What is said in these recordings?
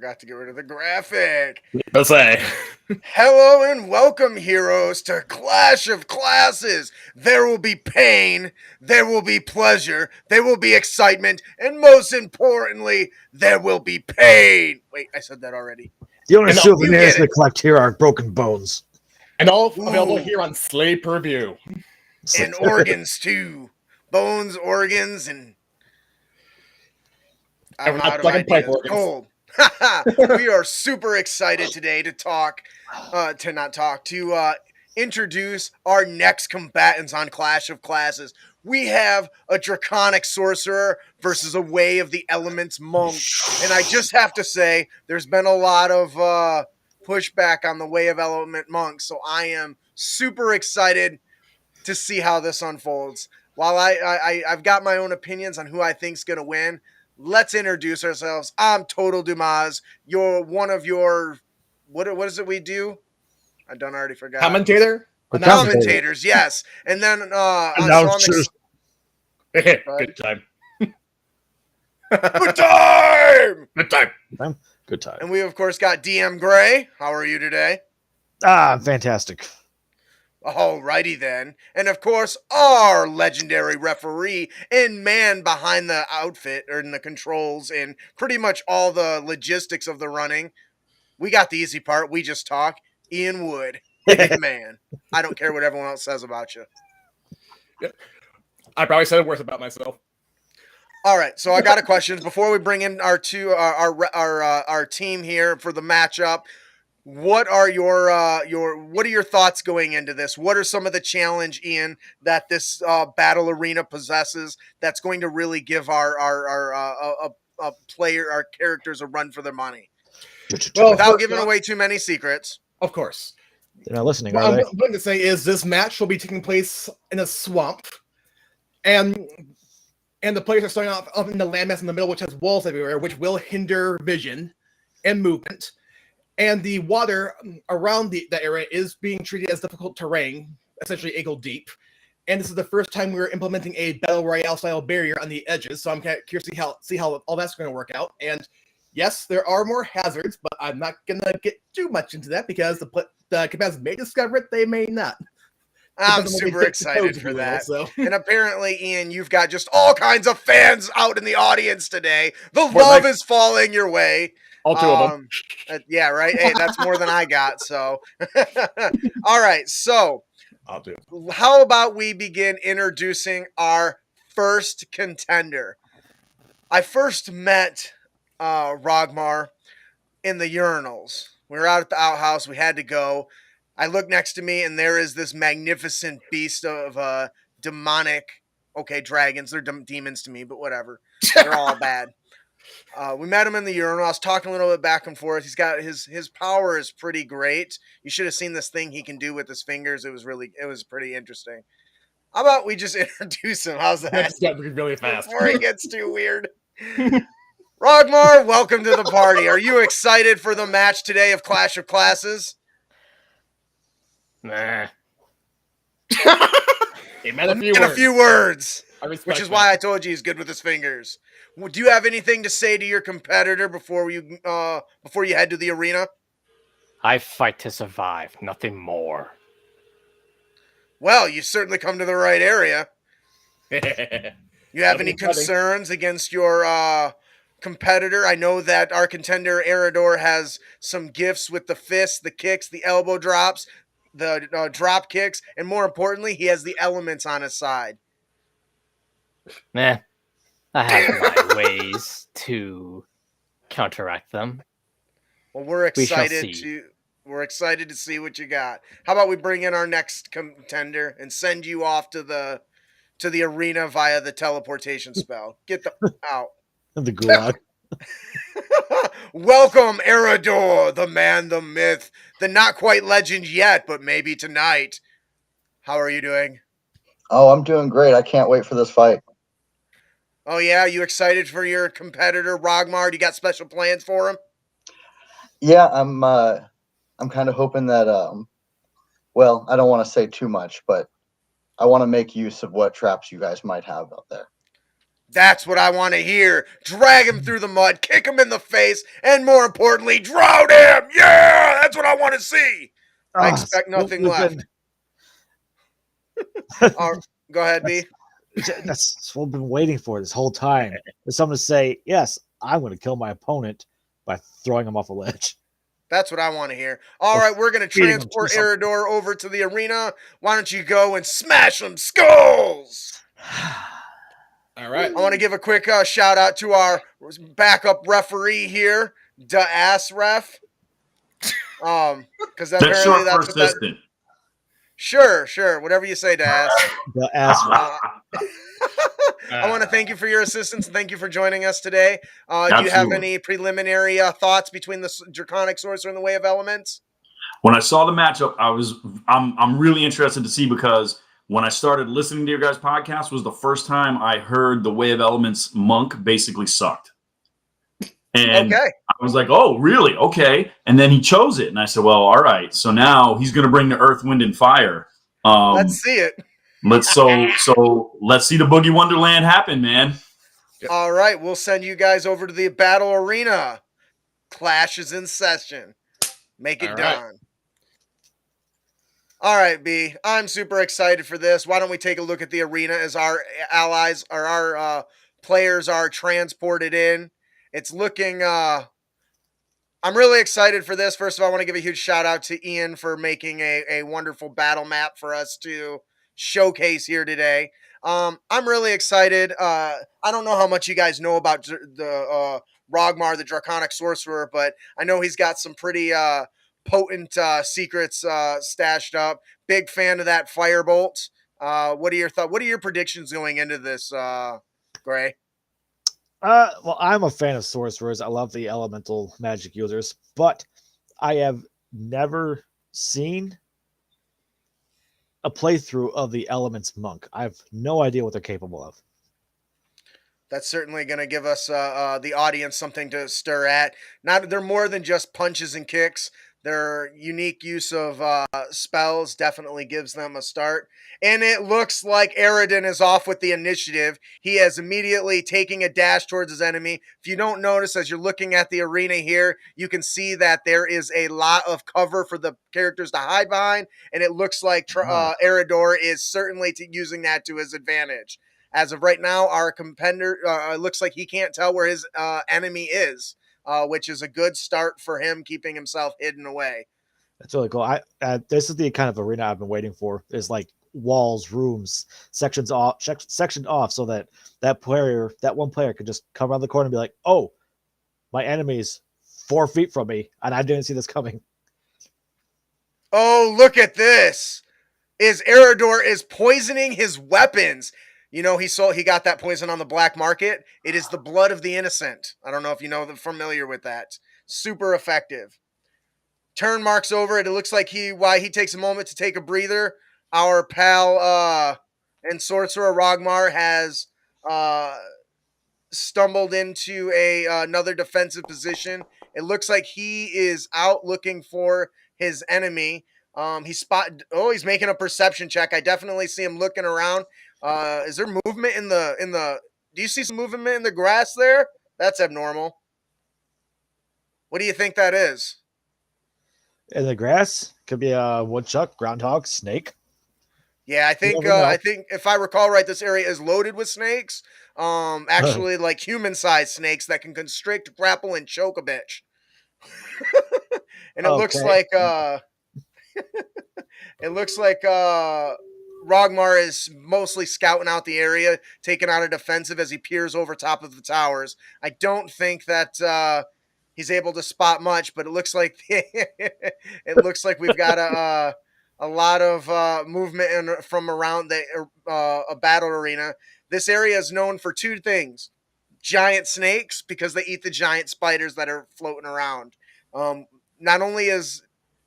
forgot to get rid of the graphic. Let's say. Hello and welcome, heroes, to Clash of Classes. There will be pain, there will be pleasure, there will be excitement, and most importantly, there will be pain. Wait, I said that already. The only souvenirs they collect here are broken bones. And all available here on Slay Per View. And organs, too. Bones, organs, and... I'm out of ideas. Cold. We are super excited today to introduce our next combatants on Clash of Classes. We have a Draconic Sorcerer versus a Way of the Elements Monk. And I just have to say, there's been a lot of pushback on the Way of Element Monk, so I am super excited to see how this unfolds. While I've got my own opinions on who I think's going to win, let's introduce ourselves. I'm Total Dumas. You're one of your... What is it we do? I done already forgot. Commentator? Commentators, yes. And then... Announcers. Good time. Good time! Good time. Good time. And we, of course, got DM Gray. How are you today? Fantastic. Alrighty then. And of course, our legendary referee and man behind the outfit or in the controls and pretty much all the logistics of the running. We got the easy part. We just talk. Ian Wood. Man. I don't care what everyone else says about you. I probably said worse about myself. All right, so I got a question before we bring in our team here for the matchup. What are your thoughts going into this? What are some of the challenge, Ian, that this battle arena possesses that's going to really give our characters a run for their money? Well, without giving away too many secrets. Of course. They're not listening, what are they? I'm going to say is this match will be taking place in a swamp, and the players are starting off up in the landmass in the middle, which has walls everywhere, which will hinder vision and movement. And the water around that area is being treated as difficult terrain, essentially ankle deep. And this is the first time we're implementing a battle royale style barrier on the edges. So I'm kind of curious to see how all that's going to work out. And yes, there are more hazards, but I'm not going to get too much into that because the combatants may discover it, they may not. I'm super excited for that. And apparently, Ian, you've got just all kinds of fans out in the audience today. The love is falling your way. All two of them. Yeah, right. Hey, that's more than I got. So, all right. So, I'll do. How about we begin introducing our first contender? I first met Rogmar in the urinals. We were out at the outhouse. We had to go. I look next to me, and there is this magnificent beast of demonic. Okay, dragons. They're demons to me, but whatever. They're all bad. We met him in the urinal. I was talking a little bit back and forth. He's got his power is pretty great. You should have seen this thing he can do with his fingers. It was pretty interesting. How about we just introduce him? How's that? That's really fast. Before he gets too weird. Rogmar, welcome to the party. Are you excited for the match today of Clash of Classes? Nah. He meant a few words. Which is that. why I told you he's good with his fingers. Do you have anything to say to your competitor before you head to the arena? I fight to survive, nothing more. Well, you certainly come to the right area. You have any concerns against your competitor? I know that our contender Eridor has some gifts with the fists, the kicks, the elbow drops, the drop kicks, and more importantly, he has the elements on his side. Nah, I have my ways to counteract them. Well, we're excited to see what you got. How about we bring in our next contender and send you off to the arena via the teleportation spell. Get the out. The gulag. Welcome, Eridor, the man, the myth, the not quite legend yet, but maybe tonight. How are you doing? Oh, I'm doing great. I can't wait for this fight. Oh, yeah? You excited for your competitor, Rogmar? Do you got special plans for him? Yeah, I'm kind of hoping that, well, I don't want to say too much, but I want to make use of what traps you guys might have out there. That's what I want to hear. Drag him through the mud, kick him in the face, and more importantly, drown him. Yeah, that's what I want to see. I expect nothing left. Go ahead, B. That's what we've been waiting for this whole time. For someone to say, yes, I'm going to kill my opponent by throwing him off a ledge. That's what I want to hear. All right, we're going to feeding him transport to something. Eridor over to the arena. Why don't you go and smash some skulls? All right. I want to give a quick shout out to our backup referee here, Da Ass Ref. Because That's apparently short for that's what that. assistant. Sure, whatever you say, Da Ass. The ass. I want to thank you for your assistance and thank you for joining us today. Do you have Absolutely. any preliminary thoughts between the Draconic Sorcerer and the Way of Elements? When I saw the matchup, I'm really interested to see, because when I started listening to your guys' podcast was the first time I heard the Way of Elements monk basically sucked. And Okay. I was like, oh, really? Okay. And then he chose it. And I said, well, all right. So now he's going to bring the earth, wind, and fire. Let's see it. Let's see the Boogie Wonderland happen, man. All right, we'll send you guys over to the battle arena. Clash is in session. Make it All done. right. All right, B. I'm super excited for this. Why don't we take a look at the arena as our allies or our players are transported in? It's looking. I'm really excited for this. First of all, I want to give a huge shout out to Ian for making a wonderful battle map for us to showcase here today. I'm really excited. I don't know how much you guys know about the Rogmar, the Draconic Sorcerer, but I know he's got some pretty potent secrets stashed up. Big fan of that firebolt. What are your thoughts? What are your predictions going into this, Gray? Well, I'm a fan of sorcerers. I love the elemental magic users, but I have never seen a playthrough of the Elements Monk. I have no idea what they're capable of. That's certainly going to give us the audience something to stir at. They're more than just punches and kicks. Their unique use of spells definitely gives them a start. And it looks like Aridin is off with the initiative. He is immediately taking a dash towards his enemy. If you don't notice, as you're looking at the arena here, you can see that there is a lot of cover for the characters to hide behind. And it looks like Eridor is certainly using that to his advantage. As of right now, our competitor looks like he can't tell where his enemy is. Which is a good start for him, keeping himself hidden away. That's really cool. This is the kind of arena I've been waiting for. Is like walls, rooms, sectioned off, so that one player could just come around the corner and be like, "Oh, my enemy's 4 feet from me, and I didn't see this coming." Oh, look at this! Eridor is poisoning his weapons. You know, he got that poison on the black market. It is the blood of the innocent. I don't know if you know familiar with that. Super effective. Turn marks over it. It looks like he takes a moment to take a breather. Our pal and sorcerer Rogmar has stumbled into another defensive position. It looks like he is out looking for his enemy. He's making a perception check. I definitely see him looking around. Is there movement in the do you see some movement in the grass there? That's abnormal. What do you think that is? In the grass, could be a woodchuck, groundhog, snake. Yeah, I think if I recall right, this area is loaded with snakes. Actually, like human-sized snakes that can constrict, grapple, and choke a bitch. And it looks like Rogmar is mostly scouting out the area, taking on a defensive as he peers over top of the towers. I don't think that he's able to spot much, but it looks like we've got a lot of movement from around a battle arena. This area is known for two things: giant snakes, because they eat the giant spiders that are floating around. Not only is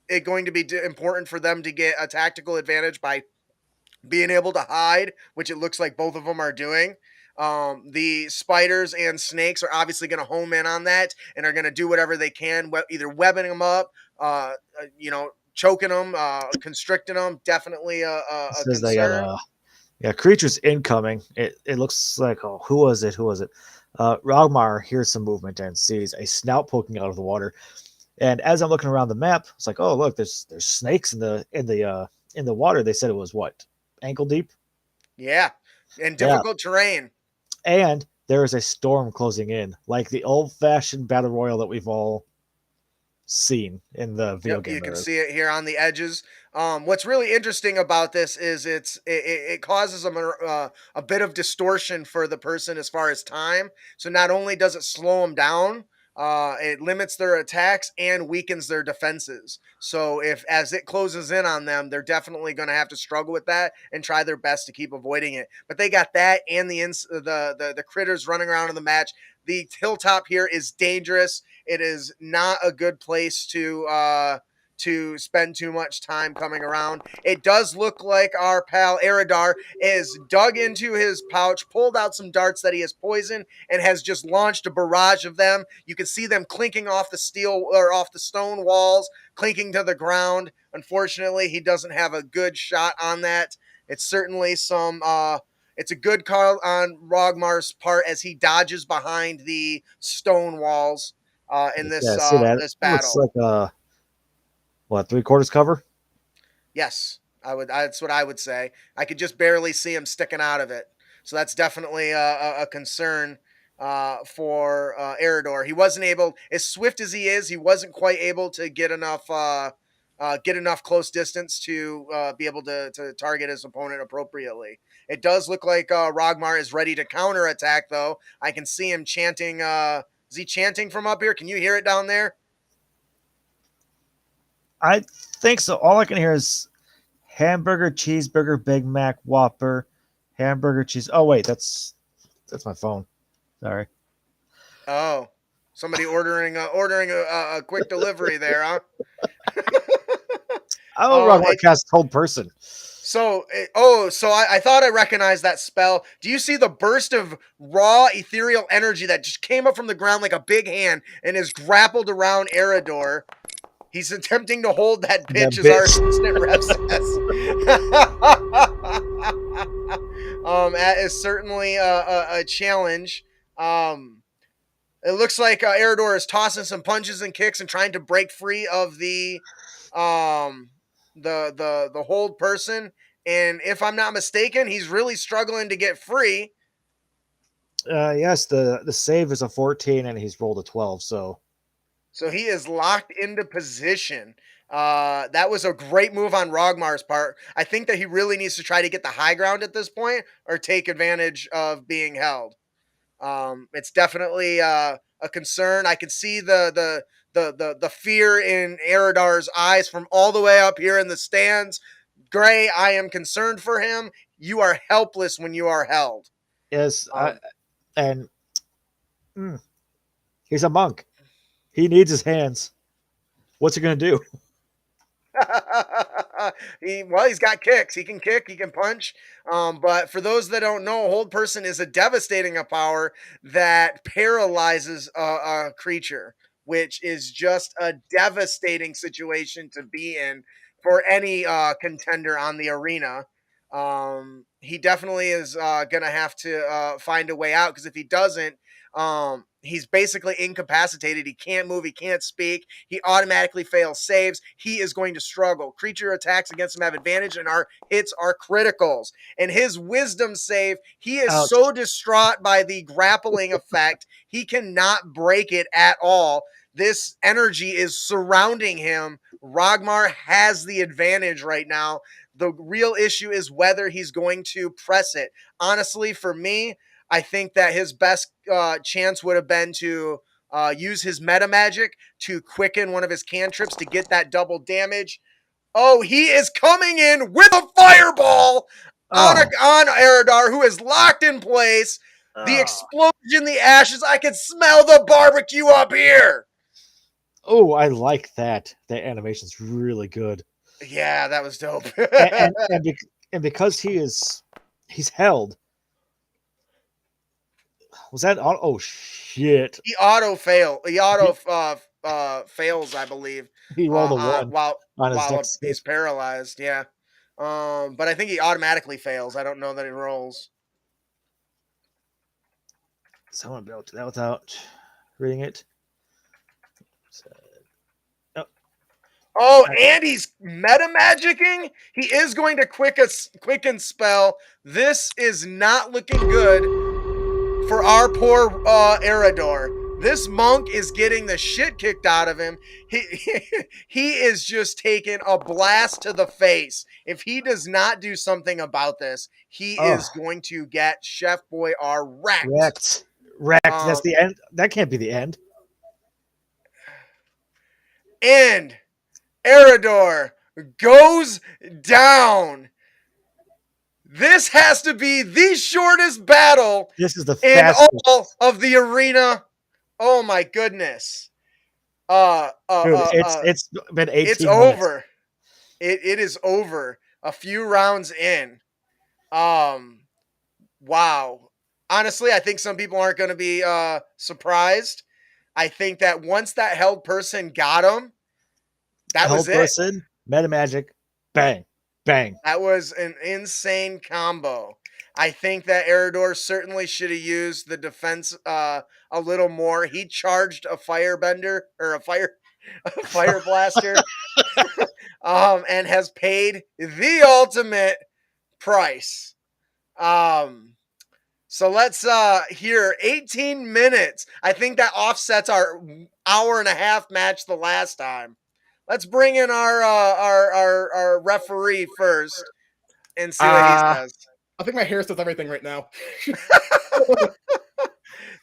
it going to be important for them to get a tactical advantage by being able to hide, which it looks like both of them are doing. The spiders and snakes are obviously going to home in on that and are going to do whatever they can, either webbing them up, choking them, constricting them. Definitely a Says they concern. got Yeah, creatures incoming. It looks like, oh, who was it? Who was it? Rogmar hears some movement and sees a snout poking out of the water. And as I'm looking around the map, it's like, oh look, there's snakes in the water. They said it was what, ankle deep? Yeah, and Yeah, difficult terrain. and there is a storm closing in, like the old fashioned battle royal that we've all seen in the video Yep, game you can era. see it here on the edges. What's really interesting about this is it causes a bit of distortion for the person as far as time. So not only does it slow them down, it limits their attacks and weakens their defenses. So if as it closes in on them, they're definitely going to have to struggle with that and try their best to keep avoiding it. But they got that and the critters running around in the match. The hilltop here is dangerous. It is not a good place to spend too much time coming around. It does look like our pal Eridar is dug into his pouch, pulled out some darts that he has poisoned, and has just launched a barrage of them. You can see them clinking off the steel or off the stone walls, clinking to the ground. Unfortunately, he doesn't have a good shot on that. It's certainly it's a good call on Rogmar's part as he dodges behind the stone walls in Yeah, see that? this It looks battle. like what, 3/4 cover? Yes, I would. That's what I would say. I could just barely see him sticking out of it, so that's definitely a concern for Eridor. He wasn't able, as swift as he is, he wasn't quite able to get enough close distance to be able to target his opponent appropriately. It does look like Rogmar is ready to counterattack, though. I can see him chanting. Is he chanting from up here? Can you hear it down there? I think so. All I can hear is hamburger, cheeseburger, Big Mac, Whopper, hamburger, cheese. Oh wait, that's my phone. Sorry. Oh, somebody ordering a quick delivery there, huh? Oh, wrong It, cast whole person. so I thought I recognized that spell. Do you see the burst of raw ethereal energy that just came up from the ground like a big hand and is grappled around Eridor? He's attempting to hold that That bitch, as our bitch. assistant rep says. That is certainly a challenge. It looks like Eridor is tossing some punches and kicks and trying to break free of um, the hold person. And if I'm not mistaken, he's really struggling to get free. Yes, the save is a 14 and he's rolled a 12. So he is locked into position. That was a great move on Rogmar's part. I think that he really needs to try to get the high ground at this point or take advantage of being held. It's definitely a concern. I can see the fear in Eridar's eyes from all the way up here in the stands. Gray, I am concerned for him. You are helpless when you are held. yes, Um, and he's a monk. He needs his hands. What's he gonna do? He's got kicks. He can kick. He can punch. But for those that don't know, hold person is a devastating power that paralyzes a creature, which is just a devastating situation to be in for any contender on the arena. He definitely is going to have to find a way out because if he doesn't, he's basically incapacitated. He can't move. He can't speak. He automatically fails saves. He is going to struggle. Creature attacks against him have advantage, and our hits are criticals. And his wisdom save, he is Ouch. so distraught by the grappling effect, he cannot break it at all. This energy is surrounding him. Rogmar has the advantage right now. The real issue is whether he's going to press it. Honestly, for me, I think that his best chance would have been to use his meta magic to quicken one of his cantrips to get that double damage. Oh, he is coming in with a fireball on Oh, on Eridar, who is locked in place. The explosion, the ashes. I can smell the barbecue up here. oh, I like that. That animation's really good. Yeah, that was dope. And because he's held. Was that oh shit? He auto fail. He auto fails, I believe, He rolled a one on his while dex save. he's paralyzed. Yeah. But I think he automatically fails. I don't know that he rolls. Someone be able to do that without reading it. Oh, and he's meta magicking. He is going to quicken spell. This is not looking good for our poor Eridor. This monk is getting the shit kicked out of him. He is just taking a blast to the face. If he does not do something about this, he is going to get Chef Boy R wrecked. Wrecked. That's the end. That can't be the end. And Eridor goes down. This has to be the shortest battle This is the in fastest. all of the arena. Oh my goodness. Dude, it's been 18 It's minutes. over. It is over. A few rounds in. Wow. Honestly, I think some people aren't going to be surprised. I think that once that held person got him, that was it. Meta magic, bang, bang. That was an insane combo. I think that Eridor certainly should have used the defense a little more. He charged a firebender or a fire blaster, and has paid the ultimate price. So let's hear 18 minutes. I think that offsets our hour and a half match the last time. Let's bring in our referee first and see what he says. I think my hair says everything right now.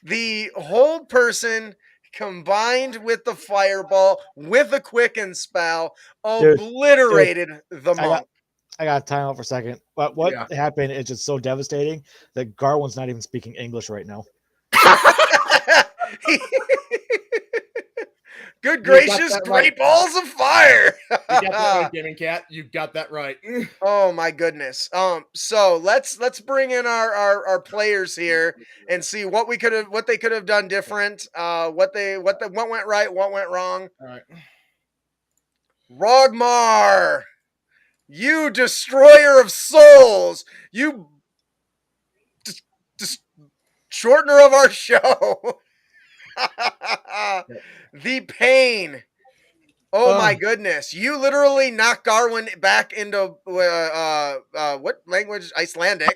The hold person combined with the fireball with a quicken spell obliterated the monk. I got to time out for a second. But what happened is just so devastating that Garwin's not even speaking English right now. Good gracious, great balls of fire. You got that right, Gaming Cat. You got that right. Oh my goodness. So let's bring in our players here and see what they could have done different. What went right, what went wrong. All right. Rogmar, you destroyer of souls, you shortener of our show. The pain. Oh my goodness. You literally knocked Garwin back into what language? Icelandic.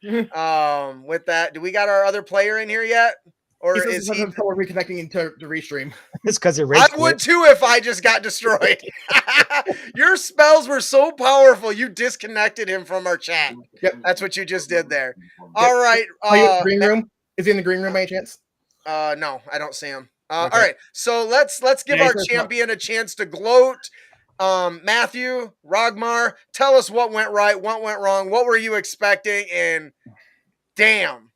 With that, do we got our other player in here yet? Or is he we're reconnecting into the restream? It's because I would too if I just got destroyed. Your spells were so powerful, you disconnected him from our chat. Yep. That's what you just did there. All right. Green room? Is he in the green room by any chance? No, I don't see him. Okay. All right, so let's give our champion a chance to gloat. Matthew, Rogmar, tell us what went right, what went wrong, what were you expecting, and damn.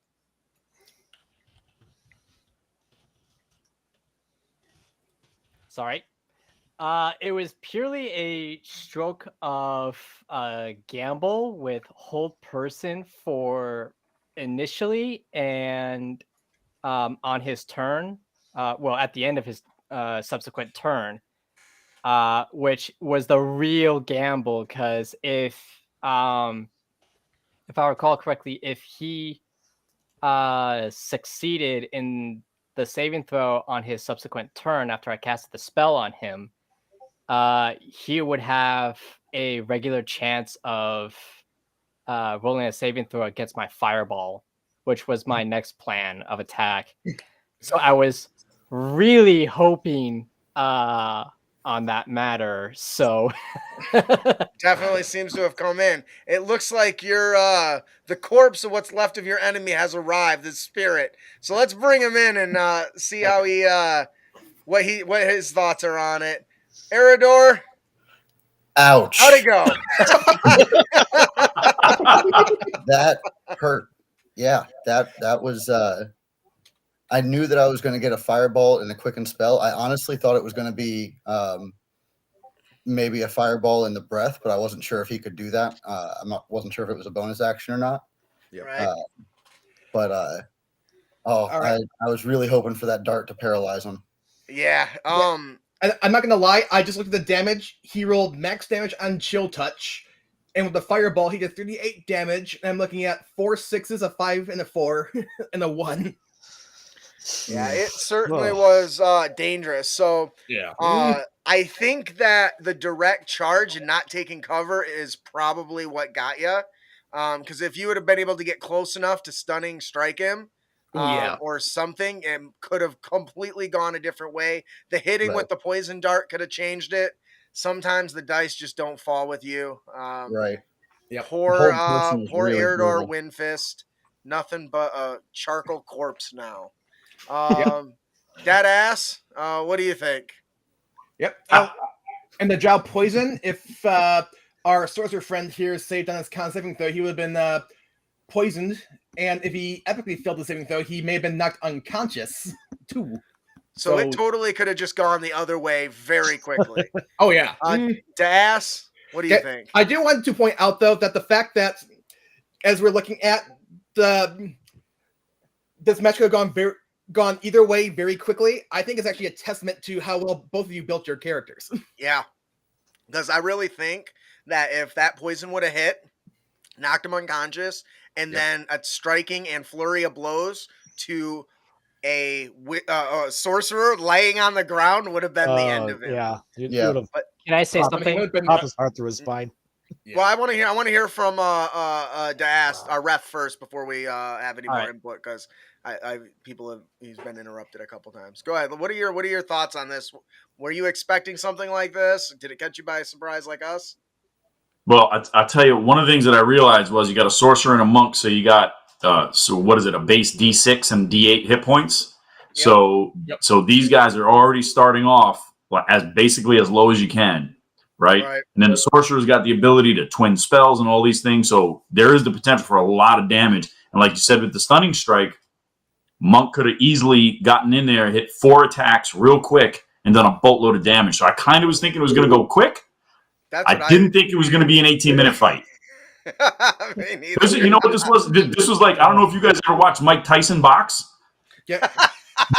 Sorry. It was purely a stroke of gamble with hold person for initially and on his turn. At the end of his subsequent turn, which was the real gamble. Because if I recall correctly, if he succeeded in the saving throw on his subsequent turn after I casted the spell on him, he would have a regular chance of rolling a saving throw against my fireball, which was my next plan of attack. So I was really hoping on that matter. So definitely seems to have come in. It looks like you're the corpse of what's left of your enemy has arrived, the spirit. So let's bring him in and see how he what his thoughts are on it. Eridor. Ouch. How'd it go? That hurt. Yeah, that was I knew that I was going to get a fireball and a quicken spell. I honestly thought it was going to be maybe a fireball in the breath, but I wasn't sure if he could do that. Wasn't sure if it was a bonus action or not. Yeah. Right. I was really hoping for that dart to paralyze him. Yeah. I'm not gonna lie. I just looked at the damage. He rolled max damage on Chill Touch. And with the fireball, he did 38 damage. And I'm looking at 4 6s, a 5, and a 4, and a 1. Yeah, it certainly Ugh. was dangerous. So Yeah. I think that the direct charge and not taking cover is probably what got you. Because if you would have been able to get close enough to stunning strike him, Yeah. or something, it could have completely gone a different way. The hitting Right. with the poison dart could have changed it. Sometimes the dice just don't fall with you. Right. Yep. Poor, Hold person is poor really Eridor brutal. Windfist. Nothing but a charcoal corpse now. Yep. Dead ass. What do you think? Yep. And the job poison, if our sorcerer friend here saved on his con saving throw, he would have been poisoned. And if he epically failed the saving throw, he may have been knocked unconscious too. So it totally could have just gone the other way very quickly. Oh yeah. Das, what do you Okay, think? I do want to point out though that the fact that as we're looking at this match could have gone either way very quickly, I think is actually a testament to how well both of you built your characters. Yeah. Because I really think that if that poison would have hit, knocked him unconscious, and then a striking and flurry of blows to a sorcerer laying on the ground would have been the end of it. Yeah. You Yeah. would have Can I say Pop- something? popped his heart through his spine. Well, I want to hear from Das, our ref, first before we have any All more right. input, because he's been interrupted a couple times. Go ahead. What are your thoughts on this? Were you expecting something like this? Did it catch you by surprise like us? Well, I tell you, one of the things that I realized was you got a sorcerer and a monk, so you got so what is it, a base D6 and D8 hit points. Yep. So these guys are already starting off as basically as low as you can, right? And then the sorcerer's got the ability to twin spells and all these things, so there is the potential for a lot of damage. And like you said, with the stunning strike, monk could have easily gotten in there, hit 4 attacks real quick, and done a boatload of damage. So I kind of was thinking it was going to go quick. I didn't think it was going to be an 18-minute fight. You know what this was? This was like, I don't know if you guys ever watched Mike Tyson box. Yeah.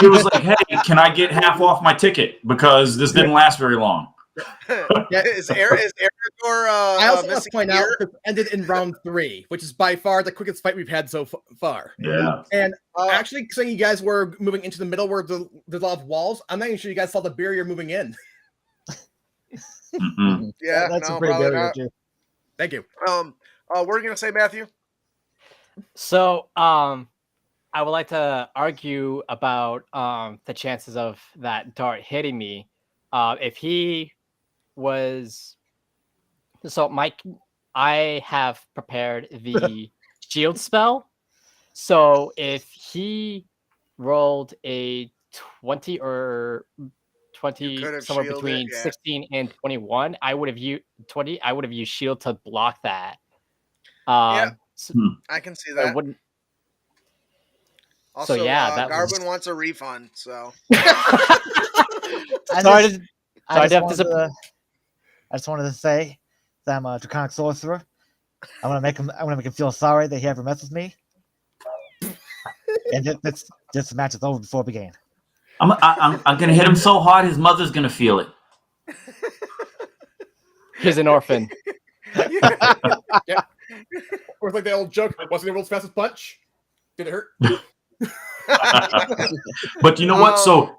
It was like, hey, can I get half off my ticket? Because this didn't last very long. Is Eridor I also want missing to point out this ended in round 3, which is by far the quickest fight we've had so far. Yeah. And actually, saying you guys were moving into the middle where there's a lot of walls, I'm not even sure you guys saw the barrier moving in. Yeah, that's no, a pretty probably barrier not. too. Thank you. What are you gonna say, Matthew? So, I would like to argue about the chances of that dart hitting me. If he was, so Mike, I have prepared the shield spell. So if he rolled a 20 or 20, somewhere between 16 and 21, I would have used 20. I would have used shield to block that. So I can see that. Also, so yeah, that Garvin wants a refund. So I just wanted to say that I'm a Draconic Sorcerer. I want to make him feel sorry that he ever messed with me. And this match is over before it began. I'm gonna hit him so hard his mother's gonna feel it. He's an orphan. Yeah. Or it's like the old joke, wasn't the world's fastest punch? Did it hurt? But you know what? So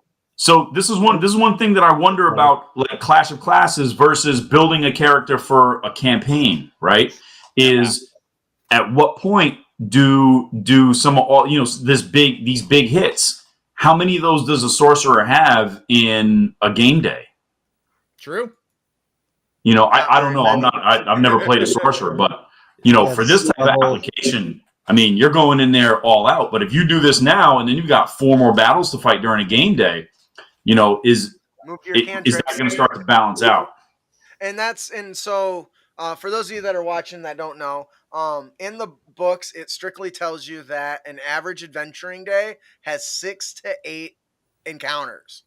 this is one thing that I wonder about, like Clash of Classes versus building a character for a campaign, right? Is at what point do some all these big hits? How many of those does a sorcerer have in a game day? True. I don't know. I've never played a sorcerer, but for this type of application, I mean, you're going in there all out. But if you do this now, and then you've got 4 more battles to fight during a game day, is that going to start to balance out? And so for those of you that are watching that don't know, in the books, it strictly tells you that an average adventuring day has 6 to 8 encounters.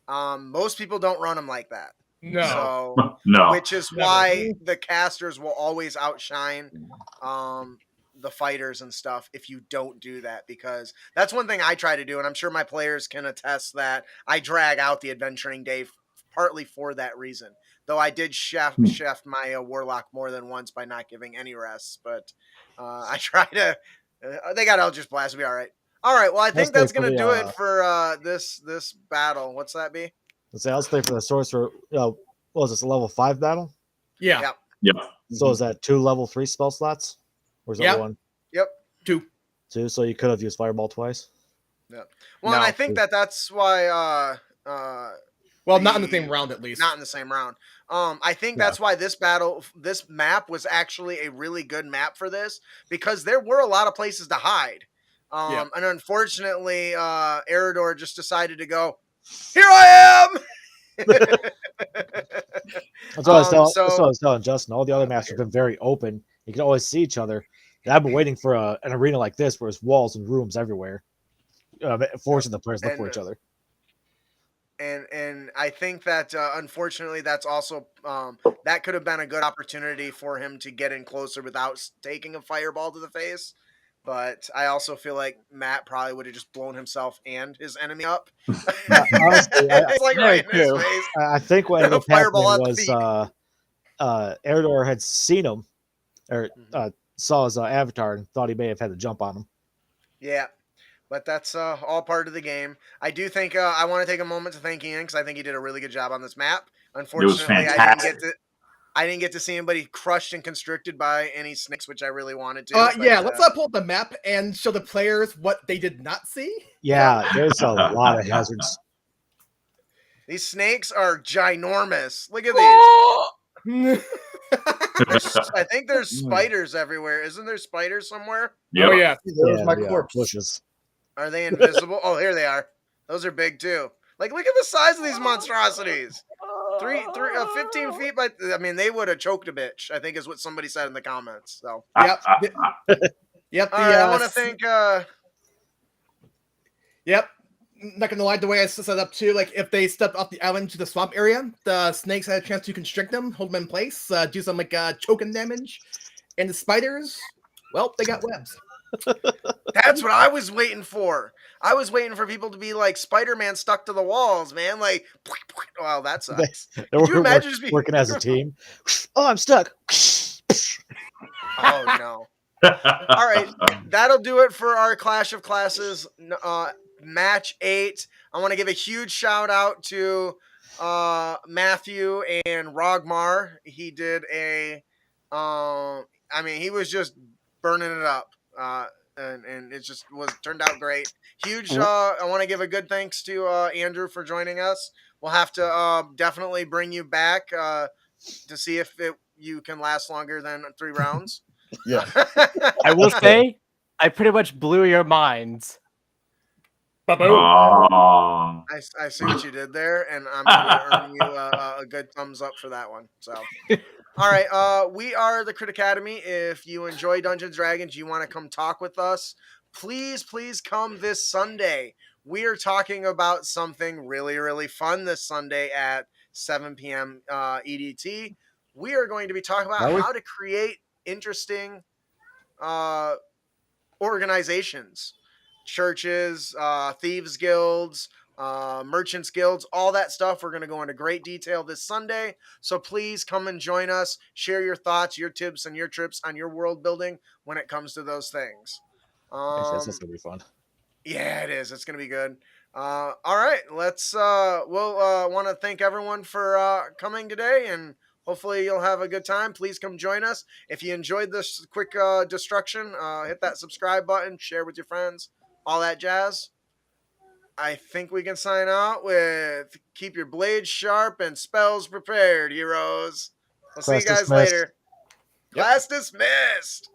Most people don't run them like that. No. So, no. Which is why the casters will always outshine the fighters and stuff if you don't do that, because that's one thing I try to do, and I'm sure my players can attest that I drag out the adventuring day partly for that reason. Though I did chef my warlock more than once by not giving any rests, but I try to. They got Eldritch Blast, it'll be all right. All right, well, I think that's gonna do it for this battle. What's that be? Let's say I'll stay for the sorcerer. What was this, a level 5 battle? Yeah. Yep. Yep. So is that 2 level 3 spell slots? Or is that Yep. 1? Yep. 2. 2, so you could have used Fireball twice. Well, No. and I think that's why Well, not in the same round, at least. not in the same round. I think that's why this map was actually a really good map for this, because there were a lot of places to hide. And unfortunately, Eridor just decided to go, here I am! That's what I was telling Justin. All the other maps have been very open. You can always see each other. And I've been waiting for an arena like this where there's walls and rooms everywhere, forcing the players to look for each other. And I think that unfortunately that's also that could have been a good opportunity for him to get in closer without taking a fireball to the face. But I also feel like Matt probably would have just blown himself and his enemy up. Honestly, it's like right in his face. I think what ended up happening Fireball at the was feet. Eridor had seen him or saw his avatar and thought he may have had to jump on him. Yeah. But that's all part of the game. I do think I want to take a moment to thank Ian, because I think he did a really good job on this map. Unfortunately, I didn't get to see anybody crushed and constricted by any snakes, which I really wanted to. Let's pull up the map and show the players what they did not see. Yeah, there's a lot of hazards. These snakes are ginormous. Look at these. I think there's spiders everywhere. Isn't there spiders somewhere? Yep. Oh, yeah. There's my corpse. Bushes. Are they invisible? Oh, here they are. Those are big too. Like, look at the size of these monstrosities. 15 feet by. I mean, they would have choked a bitch, I think, is what somebody said in the comments. So. Yep. All right, I want to thank. Yep. Not gonna lie, the way I set up too, like if they stepped off the island to the swamp area, the snakes had a chance to constrict them, hold them in place, do some like choking damage, and the spiders, well, they got webs. That's what I was waiting for. I was waiting for people to be like Spider-Man stuck to the walls, man. Like, wow, that sucks. Could you imagine just working as a team? Oh, I'm stuck. Oh no. All right, that'll do it for our Clash of Classes match 8. I want to give a huge shout out to Matthew and Rogmar. He did he was just burning it up. And it just turned out great. Huge. I want to give a good thanks to Andrew for joining us. We'll have to definitely bring you back to see if you can last longer than 3 rounds. Yeah. I will say, I pretty much blew your minds. Oh. I see what you did there, and I'm going to earn you a good thumbs up for that one. So, all right, we are the Crit Academy. If you enjoy Dungeons & Dragons, you want to come talk with us, please come this Sunday. We are talking about something really, really fun this Sunday at 7 p.m. EDT. We are going to be talking about how to create interesting organizations. Churches, thieves guilds, merchants guilds, all that stuff. We're going to go into great detail this Sunday. So please come and join us. Share your thoughts, your tips, and your trips on your world building when it comes to those things. That's going to be fun. Yeah, it is. It's going to be good. All right, let's. We'll want to thank everyone for coming today, and hopefully you'll have a good time. Please come join us. If you enjoyed this quick destruction, hit that subscribe button, share with your friends, all that jazz. I think we can sign out with keep your blades sharp and spells prepared, heroes. We'll see you guys later. Class dismissed.